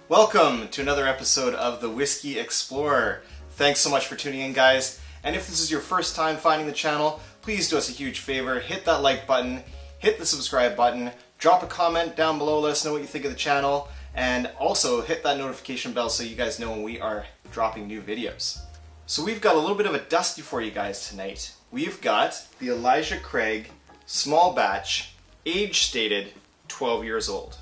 Welcome to another episode of the Whiskey Explorer. Thanks so much for tuning in, guys. And if this is your first time finding the channel, please do us a huge favor. Hit that like button, hit the subscribe button, drop a comment down below, let us know what you think of the channel, and also hit that notification bell so you guys know when we are dropping new videos. So we've got a little bit of a dusty for you guys tonight. We've got the Elijah Craig Small Batch, age stated 12 years old.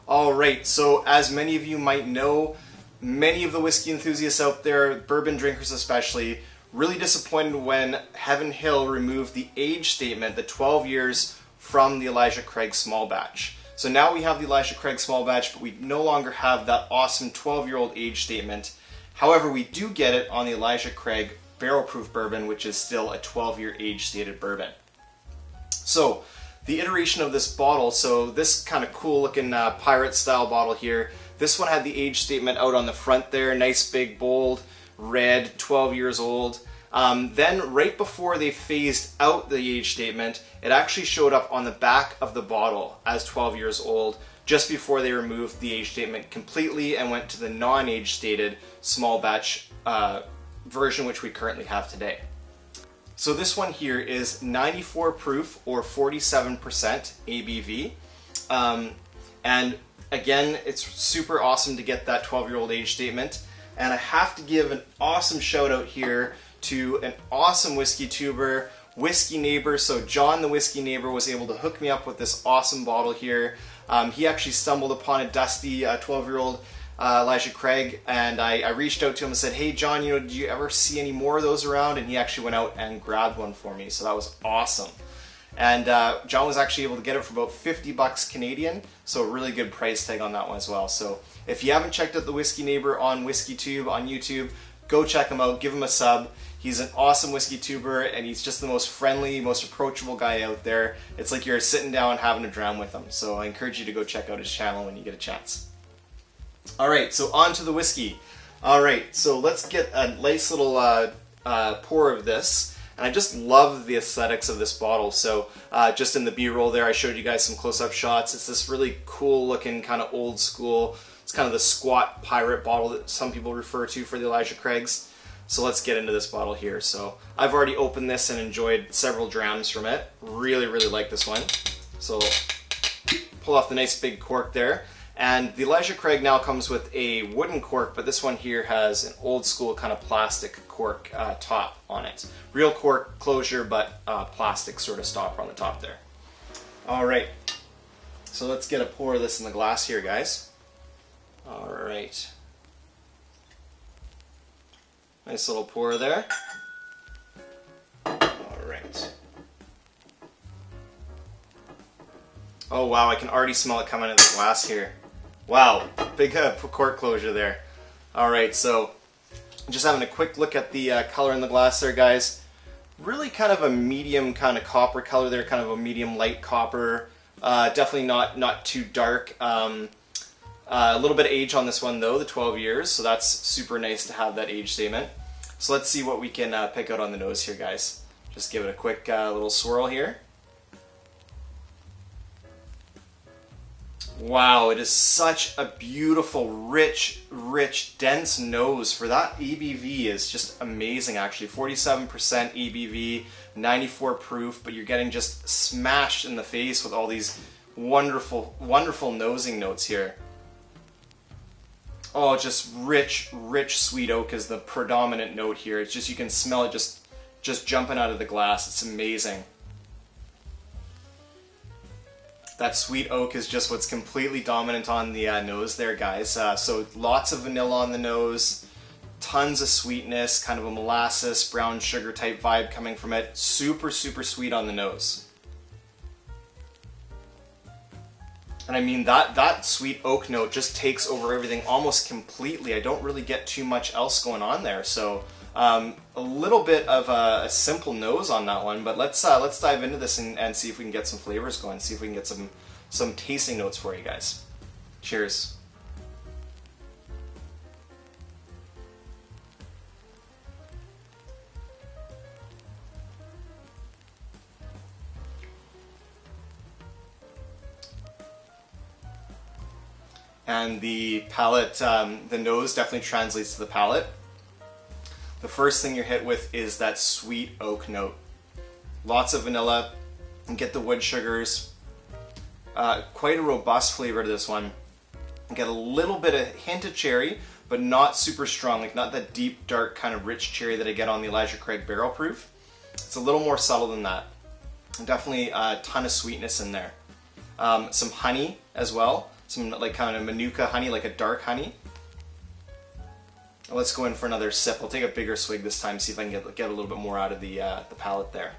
Alright, so as many of you might know, many of the whiskey enthusiasts out there, bourbon drinkers especially, really disappointed when Heaven Hill removed the age statement, the 12 years, from the Elijah Craig Small Batch. So now we have the Elijah Craig Small Batch, but we no longer have that awesome 12-year-old age statement. However, we do get it on the Elijah Craig Barrel Proof Bourbon, which is still a 12-year age stated bourbon. So, the iteration of this bottle, so this kind of cool looking pirate style bottle here, this one had the age statement out on the front there, nice big bold red, 12 years old. Then right before they phased out the age statement, it actually showed up on the back of the bottle as 12 years old, just before they removed the age statement completely and went to the non-age stated small batch version, which we currently have today. So this one here is 94 proof or 47% ABV. And again, it's super awesome to get that 12-year-old age statement. And I have to give an awesome shout out here to an awesome whiskey tuber, Whiskey Neighbor. So John the Whiskey Neighbor was able to hook me up with this awesome bottle here. He actually stumbled upon a dusty 12-year-old Elijah Craig, and I reached out to him and said, hey John, do you ever see any more of those around? And he actually went out and grabbed one for me, so that was awesome. And John was actually able to get it for about 50 bucks Canadian, so a really good price tag on that one as well. So if you haven't checked out the Whiskey Neighbor on WhiskeyTube on YouTube, go check him out, give him a sub. He's an awesome whiskey tuber, and he's just the most friendly, most approachable guy out there. It's like you're sitting down having a dram with him, so I encourage you to go check out his channel when you get a chance. Alright, so on to the whiskey. Alright, so let's get a nice little pour of this. And I just love the aesthetics of this bottle. So just in the B-roll there, I showed you guys some close-up shots. It's this really cool looking kind of old school, it's kind of the squat pirate bottle that some people refer to for the Elijah Craigs. So let's get into this bottle here. So I've already opened this and enjoyed several drams from it. Really, really like this one. So pull off the nice big cork there. And the Elijah Craig now comes with a wooden cork, but this one here has an old school kind of plastic cork top on it. Real cork closure, but plastic sort of stopper on the top there. Alright, so let's get a pour of this in the glass here, guys. Alright. Nice little pour there. Alright. Oh wow, I can already smell it coming out of the glass here. Wow, big cork closure there. Alright, so just having a quick look at the color in the glass there, guys. Really kind of a medium kind of copper color there, kind of a medium light copper. Definitely not too dark. A little bit of age on this one though, the 12 years, so that's super nice to have that age statement. So let's see what we can pick out on the nose here, guys. Just give it a quick little swirl here. Wow, it is such a beautiful, rich, dense nose. For that ABV is just amazing actually. 47% ABV, 94 proof, but you're getting just smashed in the face with all these wonderful, wonderful nosing notes here. Oh, just rich, sweet oak is the predominant note here. It's just, you can smell it just jumping out of the glass. It's amazing. That sweet oak is just what's completely dominant on the nose there, guys. So lots of vanilla on the nose, tons of sweetness, kind of a molasses, brown sugar type vibe coming from it. Super sweet on the nose. And I mean, that sweet oak note just takes over everything almost completely. I don't really get too much else going on there. So a little bit of a simple nose on that one, but let's dive into this and see if we can get some flavors going, see if we can get some tasting notes for you guys. Cheers. and the palate, the nose definitely translates to the palate. The first thing you're hit with is that sweet oak note. Lots of vanilla, and get the wood sugars. Quite a robust flavor to this one. Get a little bit of hint of cherry, but not super strong, like not that deep, dark, kind of rich cherry that I get on the Elijah Craig Barrel Proof. It's a little more subtle than that. Definitely a ton of sweetness in there. Some honey as well, some like kind of manuka honey, like a dark honey. Let's go in for another sip. I'll take a bigger swig this time, see if I can get a little bit more out of the palate there.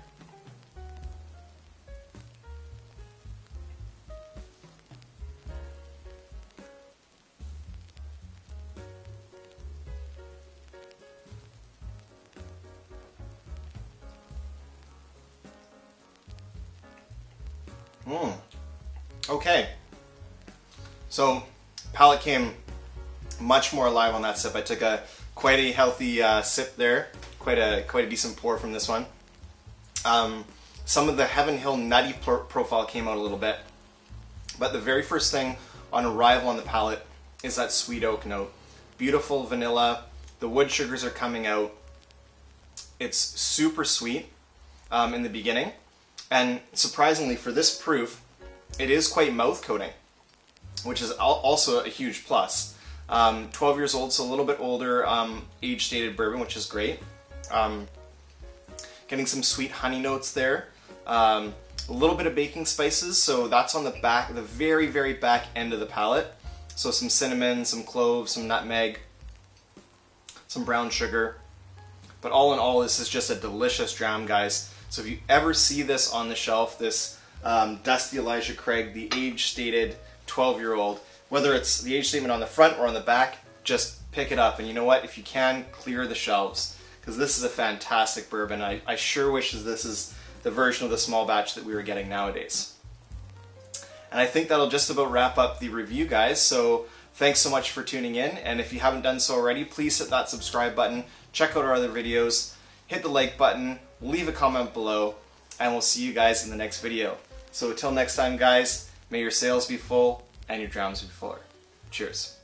Okay, so palate came much more alive on that sip. I took quite a healthy sip there, quite a decent pour from this one. Some of the Heaven Hill nutty profile came out a little bit, but the very first thing on arrival on the palate is that sweet oak note. Beautiful vanilla, the wood sugars are coming out. It's super sweet in the beginning, and surprisingly for this proof, it is quite mouth coating, which is also a huge plus. 12 years old, so a little bit older, age-stated bourbon, which is great. Getting some sweet honey notes there. A little bit of baking spices, so that's on the back, the very, very back end of the palate. So some cinnamon, some cloves, some nutmeg, some brown sugar. But all in all, this is just a delicious dram, guys. So if you ever see this on the shelf, this Dusty Elijah Craig, the age-stated 12-year-old, whether it's the age statement on the front or on the back, just pick it up. And you know what? If you can, clear the shelves, because this is a fantastic bourbon. I sure wish this is the version of the small batch that we were getting nowadays. And I think that'll just about wrap up the review, guys. So thanks so much for tuning in. And if you haven't done so already, please hit that subscribe button. Check out our other videos. Hit the like button. Leave a comment below. And we'll see you guys in the next video. So until next time, guys, may your sales be full and your drams be fuller. Cheers.